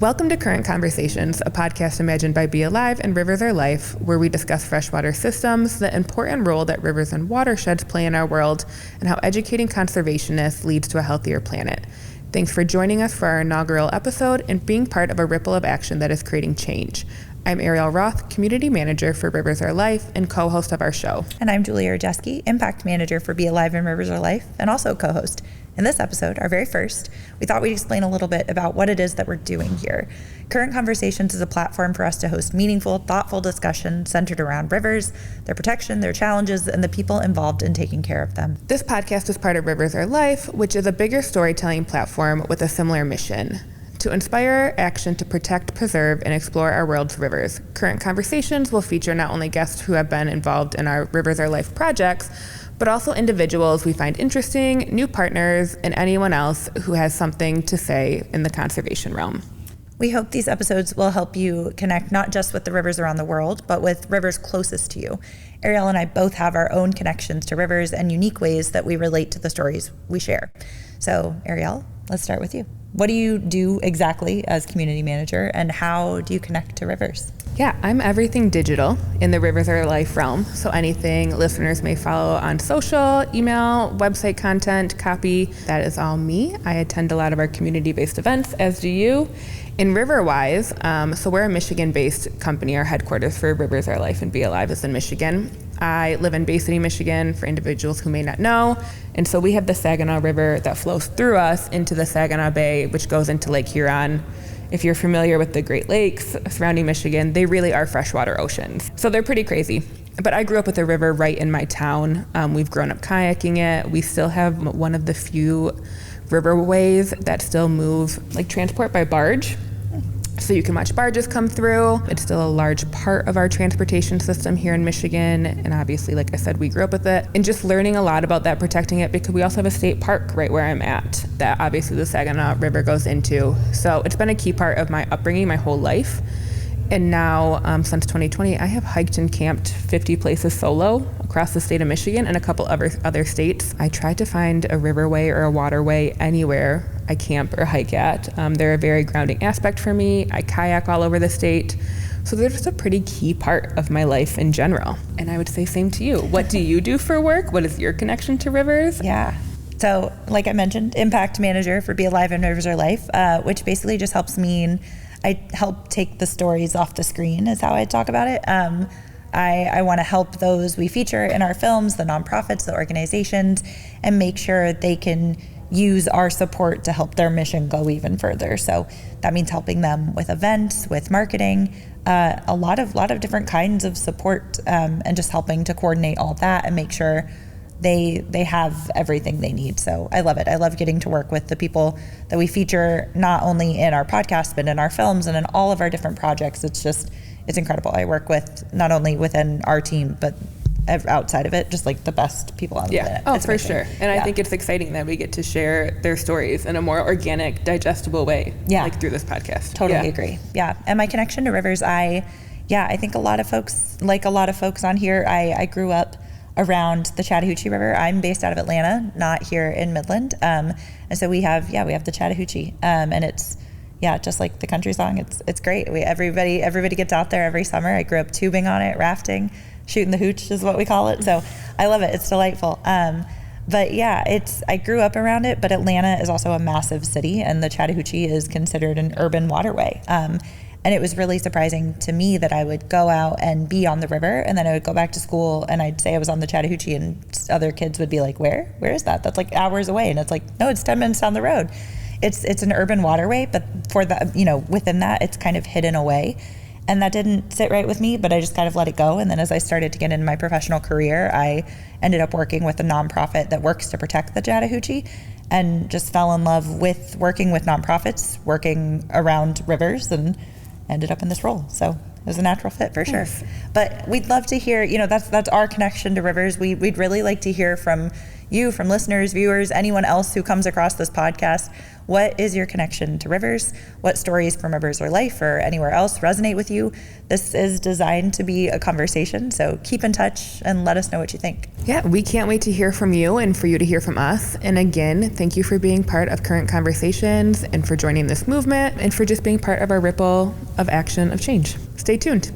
Welcome to Current Conversations, a podcast imagined by Be Alive and Rivers Are Life, where we discuss freshwater systems, the important role that rivers and watersheds play in our world, and how educating conservationists leads to a healthier planet. Thanks for joining us for our inaugural episode and being part of a ripple of action that is creating change. I'm Arielle Roth, Community Manager for Rivers Are Life and co-host of our show. And I'm Julia Regeski, Impact Manager for Be Alive and Rivers Are Life, and also co-host. In this episode, our very first, we thought we'd explain a little bit about what it is that we're doing here. Current Conversations is a platform for us to host meaningful, thoughtful discussions centered around rivers, their protection, their challenges, and the people involved in taking care of them. This podcast is part of Rivers Are Life, which is a bigger storytelling platform with a similar mission: to inspire action to protect, preserve, and explore our world's rivers. Current Conversations will feature not only guests who have been involved in our Rivers Are Life projects, but also individuals we find interesting, new partners, and anyone else who has something to say in the conservation realm. We hope these episodes will help you connect not just with the rivers around the world, but with rivers closest to you. Arielle and I both have our own connections to rivers and unique ways that we relate to the stories we share. So, Arielle, let's start with you. What do you do exactly as community manager, and how do you connect to rivers? Yeah, I'm everything digital in the Rivers Are Life realm. So anything listeners may follow on social, email, website content, copy, that is all me. I attend a lot of our community-based events, as do you. In Riverwise, so we're a Michigan-based company. Our headquarters for Rivers Are Life and Be Alive is in Michigan. I live in Bay City, Michigan, for individuals who may not know. And so we have the Saginaw River that flows through us into the Saginaw Bay, which goes into Lake Huron. If you're familiar with the Great Lakes surrounding Michigan, they really are freshwater oceans. So they're pretty crazy. But I grew up with a river right in my town. We've grown up kayaking it. We still have one of the few riverways that still move, like transport by barge. So you can watch barges come through. It's still a large part of our transportation system here in Michigan. And obviously, like I said, we grew up with it. And just learning a lot about that, protecting it, because we also have a state park right where I'm at that obviously the Saginaw River goes into. So it's been a key part of my upbringing my whole life. And now, since 2020, I have hiked and camped 50 places solo across the state of Michigan and a couple other states. I try to find a riverway or a waterway anywhere I camp or hike at. They're a very grounding aspect for me. I kayak all over the state. So they're just a pretty key part of my life in general. And I would say same to you. What do you do for work? What is your connection to rivers? Yeah. So like I mentioned, Impact Manager for Be Alive and Rivers Are Life, which basically just helps mean I help take the stories off the screen is how I talk about it. I want to help those we feature in our films, the nonprofits, the organizations, and make sure they can use our support to help their mission go even further. So that means helping them with events, with marketing, a lot of different kinds of support, and just helping to coordinate all that and make sure they have everything they need. So I love it. I love getting to work with the people that we feature, not only in our podcast, but in our films and in all of our different projects. It's incredible. I work with not only within our team, but outside of it, just like the best people on the planet. Oh, for sure. And I think it's exciting that we get to share their stories in a more organic, digestible way, like through this podcast. Totally agree. Yeah. And my connection to rivers, I think a lot of folks, like a lot of folks on here, I grew up around the Chattahoochee River. I'm based out of Atlanta, not here in Midland. And so we have the Chattahoochee. And it's, just like the country song, it's great. Everybody gets out there every summer. I grew up tubing on it, rafting, shooting the hooch is what we call it. So I love it. It's delightful. But I grew up around it, but Atlanta is also a massive city, and the Chattahoochee is considered an urban waterway. And it was really surprising to me that I would go out and be on the river, and then I would go back to school and I'd say I was on the Chattahoochee, and other kids would be like, where is that? That's like hours away. And it's like, no, it's 10 minutes down the road. It's an urban waterway, but for the, within that, it's kind of hidden away. And that didn't sit right with me, but I just kind of let it go. And then as I started to get into my professional career, I ended up working with a nonprofit that works to protect the Chattahoochee, and just fell in love with working with nonprofits, working around rivers, and ended up in this role. So it was a natural fit for sure. But we'd love to hear, that's our connection to rivers. We'd really like to hear from you, from listeners, viewers, anyone else who comes across this podcast. What is your connection to rivers? What stories from rivers or life or anywhere else resonate with you? This is designed to be a conversation, so keep in touch and let us know what you think. Yeah, we can't wait to hear from you and for you to hear from us. And again, thank you for being part of Current Conversations and for joining this movement and for just being part of our ripple of action of change. Stay tuned.